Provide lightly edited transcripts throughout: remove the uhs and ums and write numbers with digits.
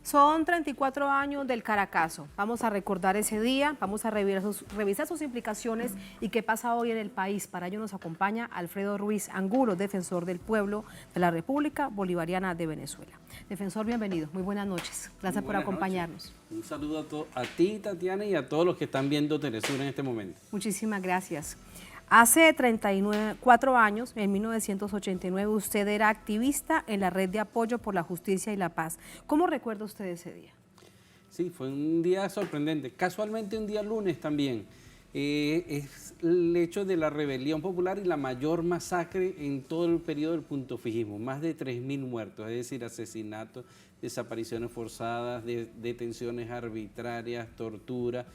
Son 34 años del Caracazo. Vamos a recordar ese día, vamos a revisar sus implicaciones y qué pasa hoy en el país. Para ello nos acompaña Alfredo Ruiz Angulo, defensor del pueblo de la República Bolivariana de Venezuela. Defensor, bienvenido. Muy buenas noches. Gracias por acompañarnos. Un saludo a ti, Tatiana, y a todos los que están viendo Telesur en este momento. Muchísimas gracias. Hace 34 años, en 1989, usted era activista en la Red de Apoyo por la Justicia y la Paz. ¿Cómo recuerda usted ese día? Sí, fue un día sorprendente. Casualmente un día lunes también. Es el hecho de la rebelión popular y la mayor masacre en todo el periodo del punto fijismo. Más de 3.000 muertos, es decir, asesinatos, desapariciones forzadas, detenciones arbitrarias, tortura.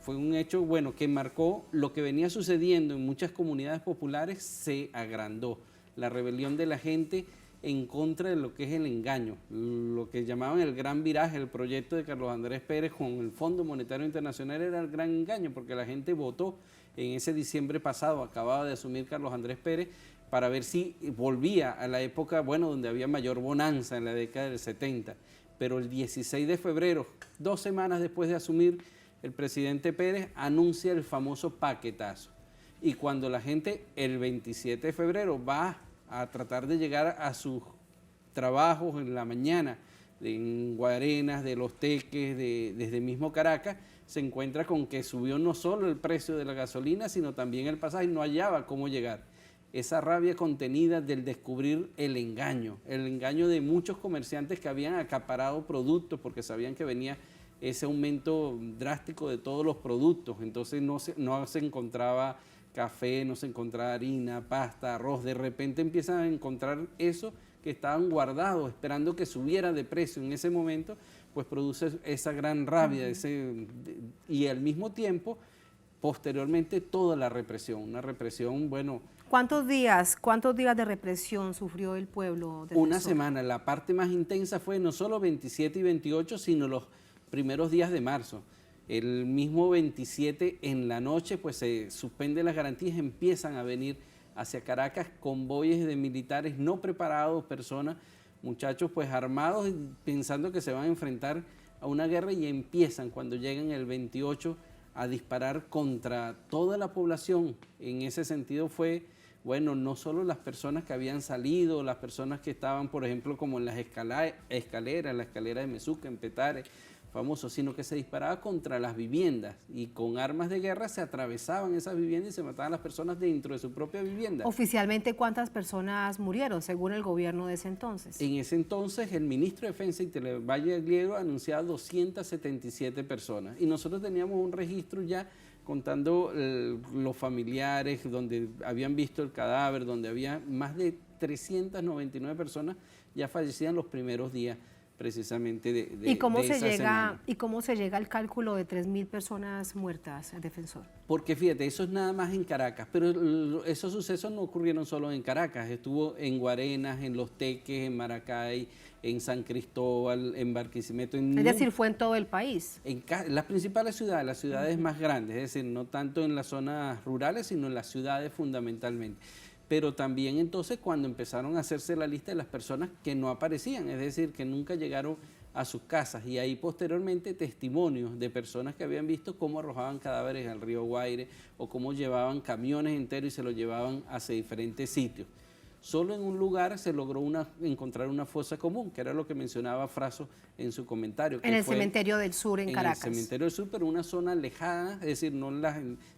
Fue un hecho, bueno, que marcó lo que venía sucediendo en muchas comunidades populares, se agrandó. La rebelión de la gente en contra de lo que es el engaño, lo que llamaban el gran viraje, el proyecto de Carlos Andrés Pérez con el Fondo Monetario Internacional era el gran engaño, porque la gente votó en ese diciembre pasado, acababa de asumir Carlos Andrés Pérez, para ver si volvía a la época, bueno, donde había mayor bonanza en la década del 70. Pero el 16 de febrero, 2 semanas después de asumir, el presidente Pérez anuncia el famoso paquetazo. Y cuando la gente el 27 de febrero va a tratar de llegar a sus trabajos en la mañana, en Guarenas, de Los Teques, desde mismo Caracas, se encuentra con que subió no solo el precio de la gasolina, sino también el pasaje, y no hallaba cómo llegar. Esa rabia contenida del descubrir el engaño de muchos comerciantes que habían acaparado productos porque sabían que venía ese aumento drástico de todos los productos, entonces no se encontraba café, no se encontraba harina, pasta, arroz, de repente empiezan a encontrar eso que estaban guardados, esperando que subiera de precio en ese momento, pues produce esa gran rabia, y al mismo tiempo, posteriormente, toda la represión, una represión, bueno... ¿Cuántos días de represión sufrió el pueblo? Una semana, la parte más intensa fue no solo 27 y 28, sino los primeros días de marzo. El mismo 27 en la noche pues se suspenden las garantías, empiezan a venir hacia Caracas convoyes de militares no preparados, personas, muchachos pues armados pensando que se van a enfrentar a una guerra y empiezan cuando llegan el 28 a disparar contra toda la población. En ese sentido fue, bueno, no solo las personas que habían salido, las personas que estaban por ejemplo como en las escaleras, la escalera de Mezuca, en Petare, famoso, sino que se disparaba contra las viviendas y con armas de guerra se atravesaban esas viviendas y se mataban a las personas dentro de su propia vivienda. Oficialmente, ¿cuántas personas murieron según el gobierno de ese entonces? En ese entonces el ministro de Defensa Valle Gliero anunciaba 277 personas y nosotros teníamos un registro ya contando los familiares, donde habían visto el cadáver, donde había más de 399 personas ya fallecidas en los primeros días precisamente de ¿Y cómo esa semana. ¿Y cómo se llega al cálculo de 3.000 personas muertas, defensor? Porque fíjate, eso es nada más en Caracas, pero esos sucesos no ocurrieron solo en Caracas, estuvo en Guarenas, en Los Teques, en Maracay, en San Cristóbal, en Barquisimeto. Es decir, fue en todo el país. En las principales ciudades, las ciudades más grandes, es decir, no tanto en las zonas rurales, sino en las ciudades fundamentalmente. Pero también entonces cuando empezaron a hacerse la lista de las personas que no aparecían, es decir, que nunca llegaron a sus casas, y ahí posteriormente testimonios de personas que habían visto cómo arrojaban cadáveres al río Guaire o cómo llevaban camiones enteros y se los llevaban hacia diferentes sitios. Solo en un lugar se logró encontrar una fosa común, que era lo que mencionaba Fraso en su comentario. En el cementerio del sur, en Caracas. En el cementerio del sur, pero una zona alejada, es decir, no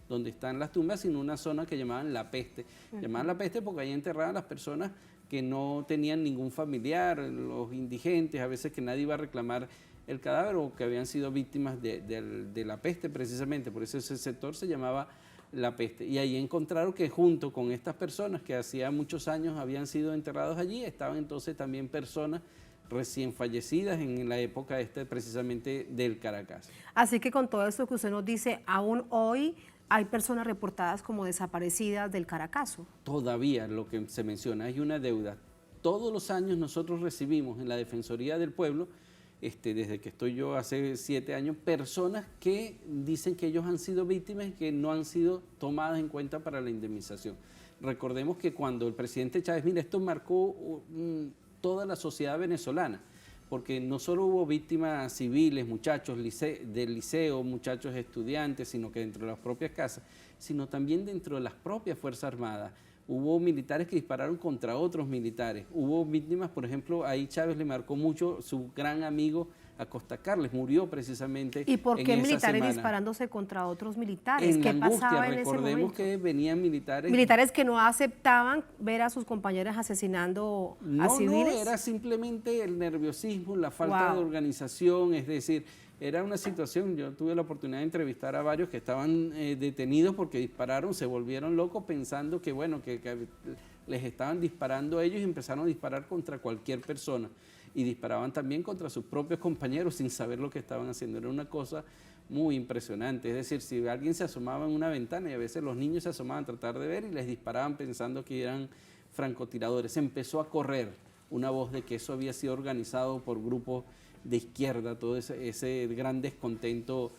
donde están las tumbas, sino una zona que llamaban La Peste. Llamaban La Peste porque ahí enterraban las personas que no tenían ningún familiar, los indigentes, a veces que nadie iba a reclamar el cadáver o que habían sido víctimas de la peste precisamente, por eso ese sector se llamaba La Peste. Y ahí encontraron que junto con estas personas que hacía muchos años habían sido enterrados allí, estaban entonces también personas recién fallecidas en la época precisamente del Caracas. Así que con todo esto que usted nos dice, aún hoy hay personas reportadas como desaparecidas del Caracazo. Todavía lo que se menciona es una deuda. Todos los años nosotros recibimos en la Defensoría del Pueblo, desde que estoy yo hace 7 años, personas que dicen que ellos han sido víctimas y que no han sido tomadas en cuenta para la indemnización. Recordemos que cuando el presidente Chávez, mira, esto marcó toda la sociedad venezolana, porque no solo hubo víctimas civiles, muchachos del liceo, muchachos estudiantes, sino que dentro de las propias casas, sino también dentro de las propias Fuerzas Armadas. Hubo militares que dispararon contra otros militares. Hubo víctimas, por ejemplo, ahí Chávez le marcó mucho su gran amigo Acosta Carles, murió precisamente ¿Y por qué en esa militares semana. disparándose contra otros militares? En ¿Qué la angustia, pasaba en ese momento? recordemos que venían militares... Militares que no aceptaban ver a sus compañeros asesinando a civiles. No, era simplemente el nerviosismo, la falta Wow. de organización, es decir, era una situación, yo tuve la oportunidad de entrevistar a varios que estaban detenidos porque dispararon, se volvieron locos pensando que, bueno, que les estaban disparando a ellos y empezaron a disparar contra cualquier persona. Y disparaban también contra sus propios compañeros sin saber lo que estaban haciendo. Era una cosa muy impresionante. Es decir, si alguien se asomaba en una ventana y a veces los niños se asomaban a tratar de ver y les disparaban pensando que eran francotiradores. Empezó a correr una voz de que eso había sido organizado por grupos de izquierda, todo ese gran descontento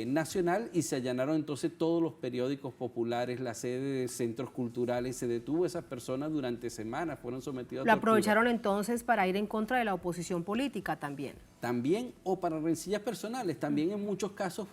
nacional, y se allanaron entonces todos los periódicos populares, la sede de centros culturales, se detuvo a esas personas durante semanas, fueron sometidos a Lo tortura. aprovecharon entonces para ir en contra de la oposición política también. También, o para rencillas personales, también en muchos casos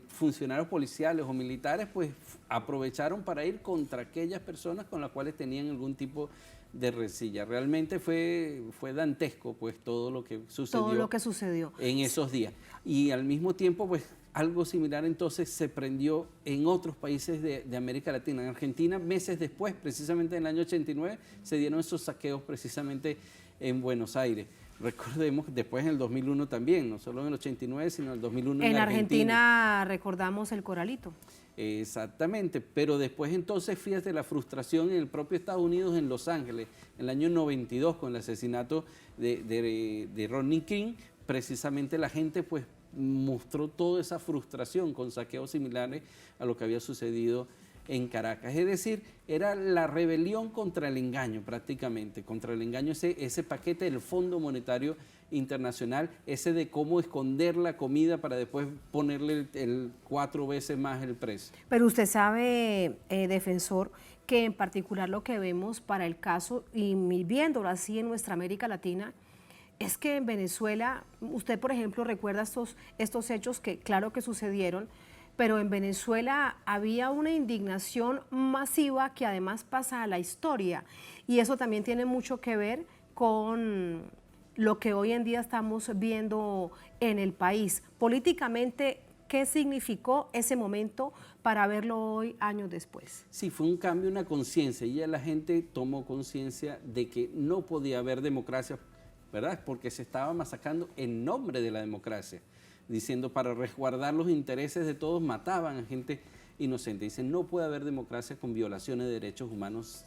funcionarios policiales o militares pues aprovecharon para ir contra aquellas personas con las cuales tenían algún tipo de rencilla. Realmente fue dantesco pues todo lo que sucedió en esos días. Y al mismo tiempo pues algo similar entonces se prendió en otros países de América Latina. En Argentina, meses después, precisamente en el año 89, se dieron esos saqueos precisamente en Buenos Aires. Recordemos, después en el 2001 también, no solo en el 89, sino en el 2001 en Argentina. En Argentina recordamos el Corralito. Exactamente, pero después entonces fíjate la frustración en el propio Estados Unidos, en Los Ángeles, en el año 92 con el asesinato de Rodney King, precisamente la gente pues mostró toda esa frustración con saqueos similares a lo que había sucedido en Caracas. Es decir, era la rebelión contra el engaño prácticamente, contra el engaño, ese paquete del Fondo Monetario Internacional, ese de cómo esconder la comida para después ponerle el 4 veces más el precio. Pero usted sabe, defensor, que en particular lo que vemos para el caso, y viéndolo así en nuestra América Latina, es que en Venezuela, usted por ejemplo recuerda estos hechos que claro que sucedieron, pero en Venezuela había una indignación masiva que además pasa a la historia, y eso también tiene mucho que ver con lo que hoy en día estamos viendo en el país. Políticamente, ¿qué significó ese momento para verlo hoy, años después? Sí, fue un cambio, una conciencia, y ya la gente tomó conciencia de que no podía haber democracia, ¿verdad? Porque se estaba masacrando en nombre de la democracia, diciendo para resguardar los intereses de todos mataban a gente inocente. Dicen, no puede haber democracia con violaciones de derechos humanos,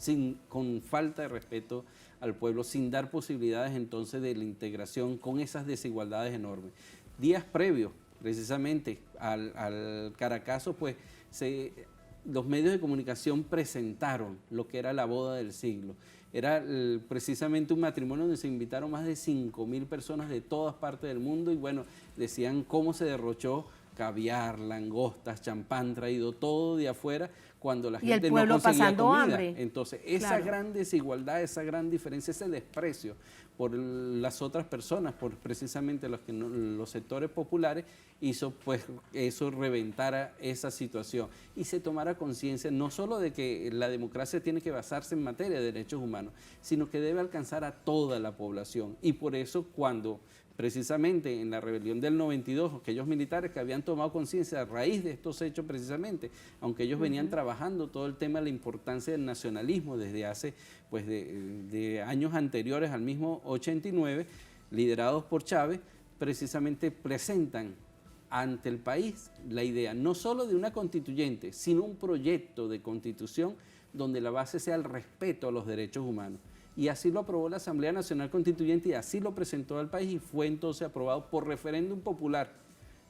con falta de respeto al pueblo, sin dar posibilidades entonces de la integración, con esas desigualdades enormes. Días previos, precisamente, al Caracazo, pues los medios de comunicación presentaron lo que era la boda del siglo. Era precisamente un matrimonio donde se invitaron más de 5.000 personas de todas partes del mundo y bueno, decían cómo se derrochó caviar, langostas, champán traído todo de afuera cuando la gente no conseguía pasando comida. hambre. Entonces, esa gran desigualdad, esa gran diferencia, ese desprecio por las otras personas, por precisamente los sectores populares, hizo pues eso reventara esa situación y se tomara conciencia no solo de que la democracia tiene que basarse en materia de derechos humanos, sino que debe alcanzar a toda la población. Y por eso cuando precisamente en la rebelión del 92, aquellos militares que habían tomado conciencia a raíz de estos hechos precisamente, aunque ellos venían trabajando todo el tema de la importancia del nacionalismo desde hace pues de años anteriores al mismo 89, liderados por Chávez, precisamente presentan ante el país la idea no solo de una constituyente, sino un proyecto de constitución donde la base sea el respeto a los derechos humanos. Y así lo aprobó la Asamblea Nacional Constituyente y así lo presentó al país y fue entonces aprobado por referéndum popular.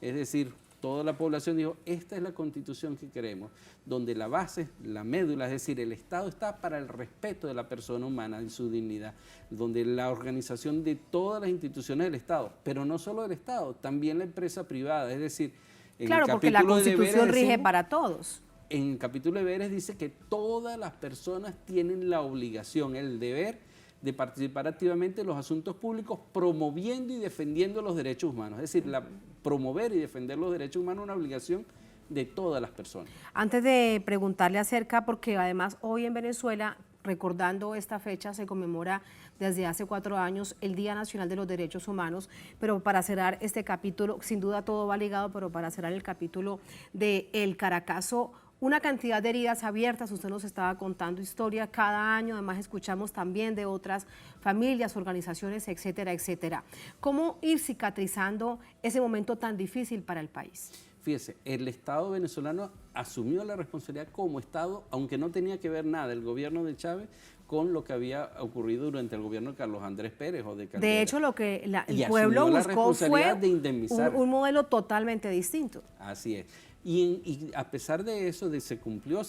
Es decir, toda la población dijo, esta es la constitución que queremos, donde la base, la médula, es decir, el Estado está para el respeto de la persona humana y su dignidad, donde la organización de todas las instituciones del Estado, pero no solo del Estado, también la empresa privada, es decir, en claro, el porque la capítulo de Constitución deberes rige decimos, para todos. En el capítulo de deberes dice que todas las personas tienen la obligación, el deber de participar activamente en los asuntos públicos, promoviendo y defendiendo los derechos humanos. Es decir, promover y defender los derechos humanos es una obligación de todas las personas. Antes de preguntarle acerca, porque además hoy en Venezuela, recordando esta fecha, se conmemora desde hace 4 años el Día Nacional de los Derechos Humanos, pero para cerrar este capítulo, sin duda todo va ligado, pero para cerrar el capítulo del Caracazo, una cantidad de heridas abiertas, usted nos estaba contando historia cada año, además escuchamos también de otras familias, organizaciones, etcétera, etcétera. ¿Cómo ir cicatrizando ese momento tan difícil para el país? Fíjese, el Estado venezolano asumió la responsabilidad como Estado, aunque no tenía que ver nada el gobierno de Chávez con lo que había ocurrido durante el gobierno de Carlos Andrés Pérez o de Caldera. De hecho, lo que el pueblo buscó fue un modelo totalmente distinto. Así es. Y a pesar de eso, se cumplió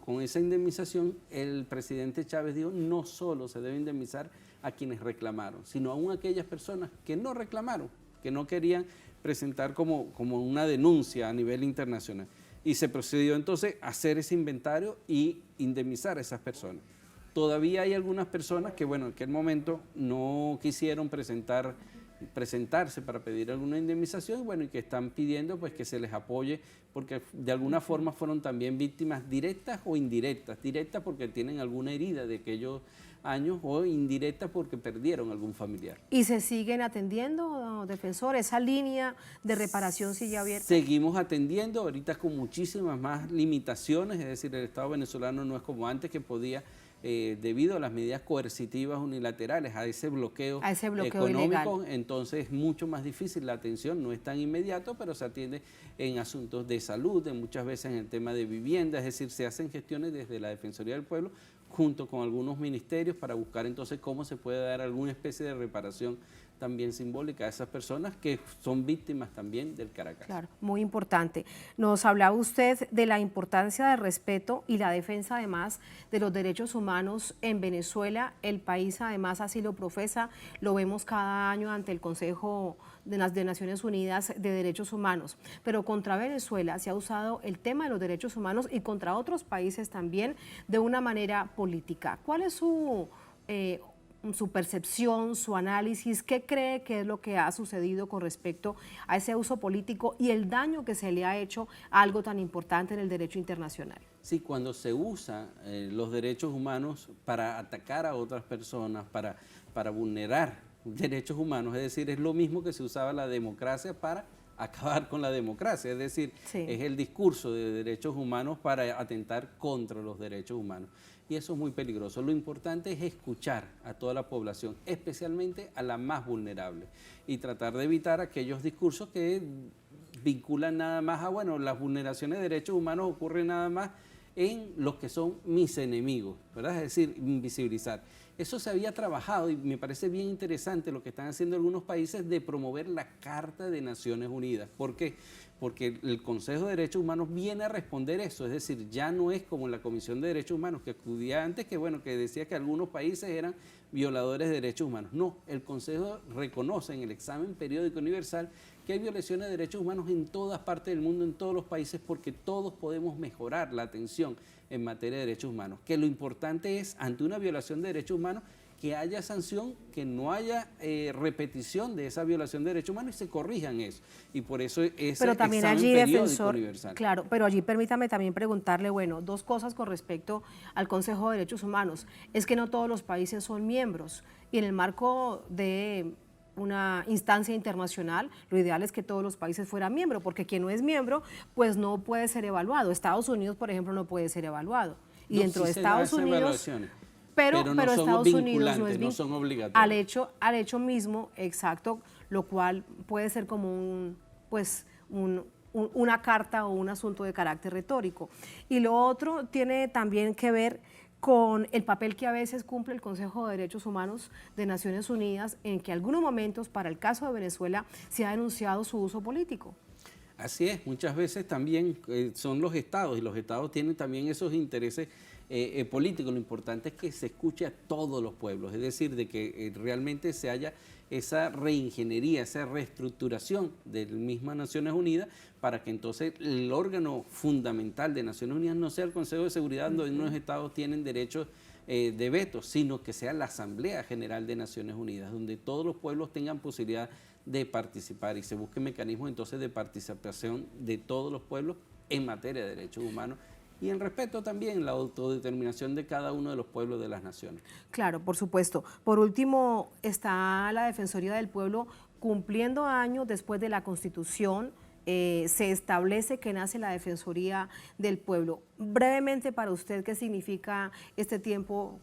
con esa indemnización, el presidente Chávez dijo, no solo se debe indemnizar a quienes reclamaron, sino aún a aquellas personas que no reclamaron, que no querían presentar como una denuncia a nivel internacional. Y se procedió entonces a hacer ese inventario y indemnizar a esas personas. Todavía hay algunas personas que, bueno, en aquel momento no quisieron presentarse para pedir alguna indemnización, bueno, y que están pidiendo pues que se les apoye, porque de alguna forma fueron también víctimas directas o indirectas. Directas porque tienen alguna herida de aquellos años o indirectas porque perdieron algún familiar. ¿Y se siguen atendiendo, defensor? ¿Esa línea de reparación sigue abierta? Seguimos atendiendo, ahorita con muchísimas más limitaciones, es decir, el Estado venezolano no es como antes que podía, debido a las medidas coercitivas unilaterales, a ese bloqueo económico, ilegal. Entonces es mucho más difícil la atención, no es tan inmediato, pero se atiende en asuntos de salud, muchas veces en el tema de vivienda, es decir, se hacen gestiones desde la Defensoría del Pueblo junto con algunos ministerios para buscar entonces cómo se puede dar alguna especie de reparación también simbólica a esas personas que son víctimas también del Caracazo. Claro, muy importante. Nos hablaba usted de la importancia del respeto y la defensa además de los derechos humanos en Venezuela. El país además así lo profesa, lo vemos cada año ante el Consejo de Naciones Unidas de Derechos Humanos. Pero contra Venezuela se ha usado el tema de los derechos humanos y contra otros países también de una manera política. ¿Cuál es su percepción, su análisis? ¿Qué cree que es lo que ha sucedido con respecto a ese uso político y el daño que se le ha hecho a algo tan importante en el derecho internacional? Sí, cuando se usa los derechos humanos para atacar a otras personas, para vulnerar derechos humanos, es decir, es lo mismo que se usaba la democracia para acabar con la democracia, es decir, sí, es el discurso de derechos humanos para atentar contra los derechos humanos. Y eso es muy peligroso. Lo importante es escuchar a toda la población, especialmente a la más vulnerable, y tratar de evitar aquellos discursos que vinculan nada más a, bueno, las vulneraciones de derechos humanos ocurren nada más en los que son mis enemigos, ¿verdad? Es decir, invisibilizar. Eso se había trabajado y me parece bien interesante lo que están haciendo algunos países de promover la Carta de Naciones Unidas. ¿Por qué? Porque el Consejo de Derechos Humanos viene a responder eso, es decir, ya no es como la Comisión de Derechos Humanos que acudía antes, que bueno, que decía que algunos países eran violadores de derechos humanos. No, el Consejo reconoce en el examen periódico universal que hay violaciones de derechos humanos en todas partes del mundo, en todos los países, porque todos podemos mejorar la atención en materia de derechos humanos. Que lo importante es, ante una violación de derechos humanos, que haya sanción, que no haya repetición de esa violación de derechos humanos y se corrijan eso. Y por eso es pero también examen allí, periódico defensor, universal. Claro, pero allí permítame también preguntarle, bueno, dos cosas con respecto al Consejo de Derechos Humanos. Es que no todos los países son miembros y en el marco de una instancia internacional, lo ideal es que todos los países fueran miembros, porque quien no es miembro, pues no puede ser evaluado. Estados Unidos, por ejemplo, no puede ser evaluado. Y no, dentro sí de Estados Unidos... Pero no Estados Unidos no es no son obligatorios. Al hecho mismo, exacto, lo cual puede ser como una carta o un asunto de carácter retórico. Y lo otro tiene también que ver con el papel que a veces cumple el Consejo de Derechos Humanos de Naciones Unidas, en que algunos momentos, para el caso de Venezuela, se ha denunciado su uso político. Así es, muchas veces también son los estados, y los estados tienen también esos intereses políticos. Lo importante es que se escuche a todos los pueblos, es decir, de que realmente se haya esa reingeniería, esa reestructuración de las mismas Naciones Unidas, para que entonces el órgano fundamental de Naciones Unidas no sea el Consejo de Seguridad, donde unos estados tienen derechos de veto, sino que sea la Asamblea General de Naciones Unidas, donde todos los pueblos tengan posibilidad de participar y se busquen mecanismos entonces de participación de todos los pueblos en materia de derechos humanos y en respeto también la autodeterminación de cada uno de los pueblos de las naciones. Claro, por supuesto. Por último, está la Defensoría del Pueblo cumpliendo años después de la Constitución. Se establece que nace la Defensoría del Pueblo. Brevemente para usted, ¿qué significa este tiempo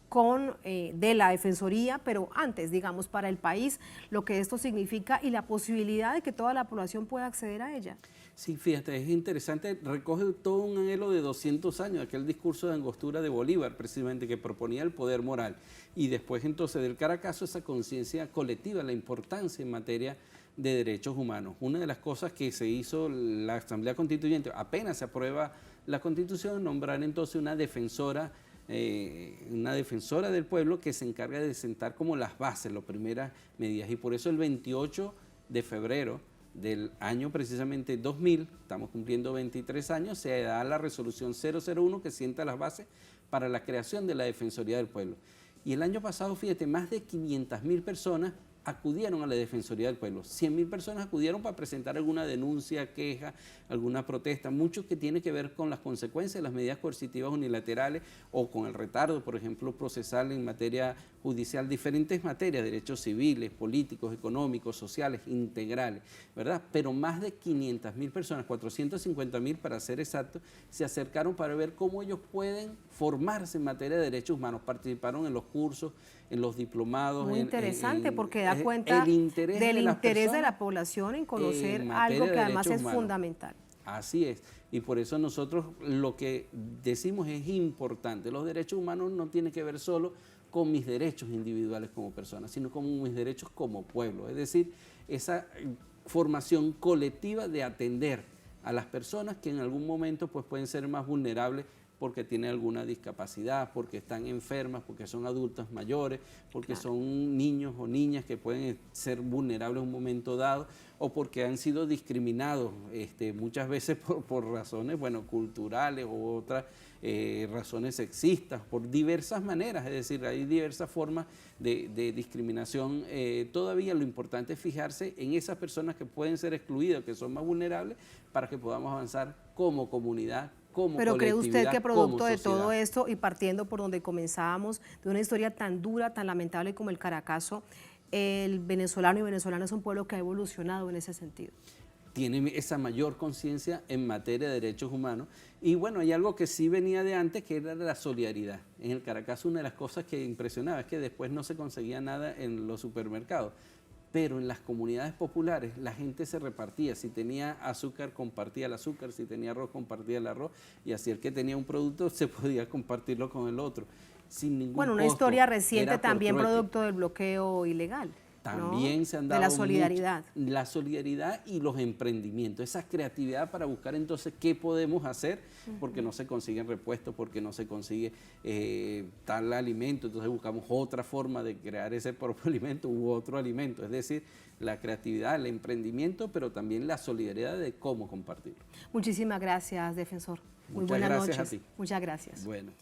de la Defensoría, pero antes, digamos, para el país, lo que esto significa y la posibilidad de que toda la población pueda acceder a ella? Sí, fíjate, es interesante, recoge todo un anhelo de 200 años, aquel discurso de Angostura de Bolívar, precisamente, que proponía el poder moral, y después entonces del Caracazo esa conciencia colectiva, la importancia en materia de derechos humanos. Una de las cosas que se hizo la Asamblea Constituyente, apenas se aprueba la Constitución, nombrar entonces una defensora del pueblo que se encarga de sentar como las bases, las primeras medidas, y por eso el 28 de febrero del año precisamente 2000, estamos cumpliendo 23 años, se da la resolución 001 que sienta las bases para la creación de la Defensoría del Pueblo. Y el año pasado, fíjate, más de 500.000 personas acudieron a la Defensoría del Pueblo. 100.000 personas acudieron para presentar alguna denuncia, queja, alguna protesta, mucho que tiene que ver con las consecuencias de las medidas coercitivas unilaterales o con el retardo, por ejemplo, procesal en materia judicial, diferentes materias, derechos civiles, políticos, económicos, sociales, integrales, ¿verdad? Pero más de 500.000 personas, 450.000 para ser exacto, se acercaron para ver cómo ellos pueden formarse en materia de derechos humanos, participaron en los cursos, en los diplomados. Muy interesante porque da cuenta del interés de la población en conocer algo que además es fundamental. Así es, y por eso nosotros lo que decimos es importante. Los derechos humanos no tienen que ver solo con mis derechos individuales como persona, sino con mis derechos como pueblo. Es decir, esa formación colectiva de atender a las personas que en algún momento pues, pueden ser más vulnerables porque tienen alguna discapacidad, porque están enfermas, porque son adultos mayores, porque son niños o niñas que pueden ser vulnerables en un momento dado, o porque han sido discriminados muchas veces por razones culturales u otras razones sexistas, por diversas maneras, es decir, hay diversas formas de discriminación. Todavía lo importante es fijarse en esas personas que pueden ser excluidas, que son más vulnerables, para que podamos avanzar como comunidad. Pero ¿cree usted que producto de todo esto y partiendo por donde comenzábamos, de una historia tan dura, tan lamentable como el Caracazo, el venezolano y venezolana es un pueblo que ha evolucionado en ese sentido? Tiene esa mayor conciencia en materia de derechos humanos. Y bueno, hay algo que sí venía de antes, que era la solidaridad. En el Caracazo una de las cosas que impresionaba es que después no se conseguía nada en los supermercados. Pero en las comunidades populares la gente se repartía, si tenía azúcar compartía el azúcar, si tenía arroz compartía el arroz, y así el que tenía un producto se podía compartirlo con el otro, sin ningún costo. Una historia reciente también producto del bloqueo ilegal. También, ¿no? Se han dado de la solidaridad. La solidaridad y los emprendimientos, esa creatividad para buscar entonces qué podemos hacer, porque no se consiguen repuestos, porque no se consigue tal alimento, entonces buscamos otra forma de crear ese propio alimento u otro alimento, es decir, la creatividad, el emprendimiento, pero también la solidaridad de cómo compartirlo. Muchísimas gracias, defensor. Muy Muchas buenas gracias noches. a ti. Muchas gracias. Bueno.